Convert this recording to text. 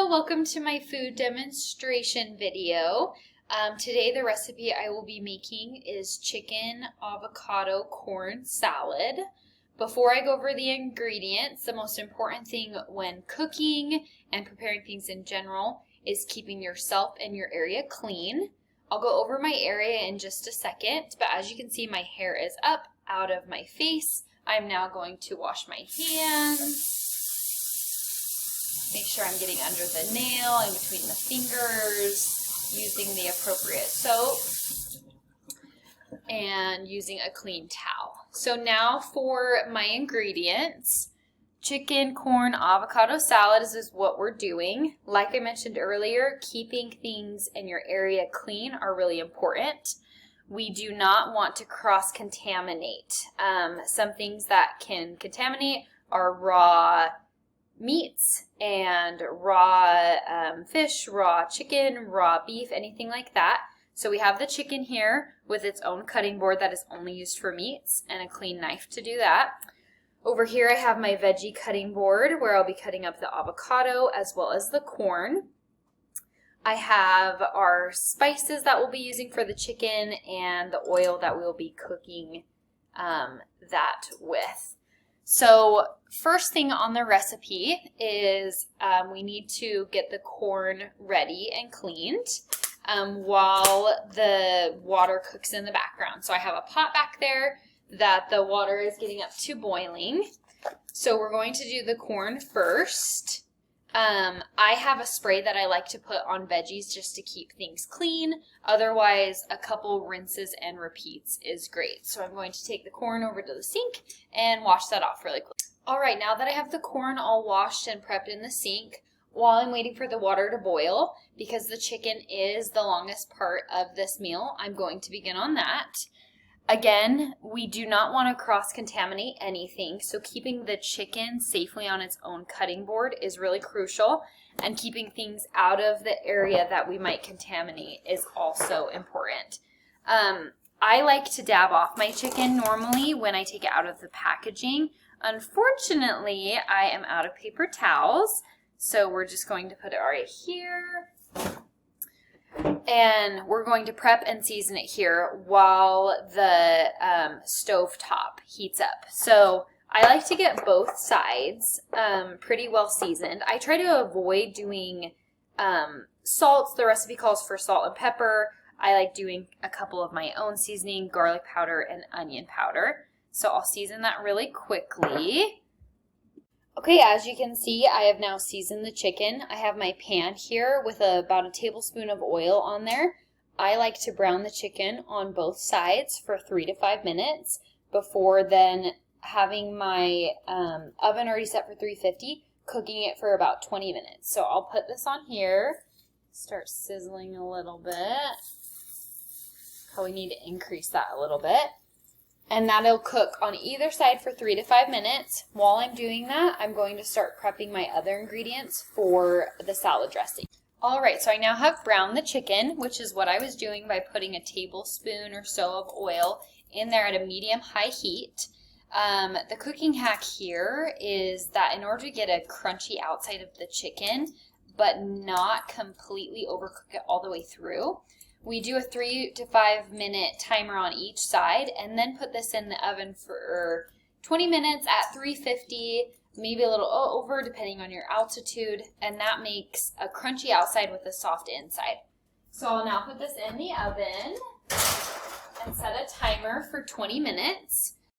Hello, welcome to my food demonstration video. Today the recipe I will be making is chicken avocado corn salad. Before I go over the ingredients, the most important thing when cooking and preparing things in general is keeping yourself and your area clean. I'll go over my area in just a second, but as you can see, my hair is up out of my face. I'm now going to wash my hands. Make sure I'm getting under the nail and between the fingers, using the appropriate soap, and using a clean towel. So now for my ingredients. Chicken, corn, avocado salad is what we're doing. Like I mentioned earlier, keeping things in your area clean are really important. We do not want to cross-contaminate. Some things that can contaminate are raw meats and raw fish, raw chicken, raw beef, anything like that. So we have the chicken here with its own cutting board that is only used for meats and a clean knife to do that. Over here I have my veggie cutting board where I'll be cutting up the avocado as well as the corn. I have our spices that we'll be using for the chicken and the oil that we'll be cooking that with. So first thing on the recipe is we need to get the corn ready and cleaned while the water cooks in the background. So I have a pot back there that the water is getting up to boiling. So we're going to do the corn first. I have a spray that I like to put on veggies just to keep things clean. Otherwise, a couple rinses and repeats is great. So I'm going to take the corn over to the sink and wash that off really quick. All right, now that I have the corn all washed and prepped in the sink, while I'm waiting for the water to boil, because the chicken is the longest part of this meal, I'm going to begin on that. Again, we do not want to cross-contaminate anything, so keeping the chicken safely on its own cutting board is really crucial, and keeping things out of the area that we might contaminate is also important. I like to dab off my chicken normally when I take it out of the packaging. Unfortunately, I am out of paper towels, so we're just going to put it right here. And we're going to prep and season it here while the stove top heats up. So I like to get both sides pretty well seasoned. I try to avoid doing salts. The recipe calls for salt and pepper. I like doing a couple of my own seasoning, garlic powder and onion powder. So I'll season that really quickly. Okay, as you can see, I have now seasoned the chicken. I have my pan here with about a tablespoon of oil on there. I like to brown the chicken on both sides for 3 to 5 minutes before then having my oven already set for 350, cooking it for about 20 minutes. So I'll put this on here, start sizzling a little bit. Probably need to increase that a little bit. And that'll cook on either side for 3 to 5 minutes. While I'm doing that, I'm going to start prepping my other ingredients for the salad dressing. All right, so I now have browned the chicken, which is what I was doing by putting a tablespoon or so of oil in there at a medium-high heat. The cooking hack here is that in order to get a crunchy outside of the chicken, but not completely overcook it all the way through, we do a 3 to 5 minute timer on each side and then put this in the oven for 20 minutes at 350, maybe a little over depending on your altitude, and that makes a crunchy outside with a soft inside. So I'll now put this in the oven and set a timer for 20 minutes.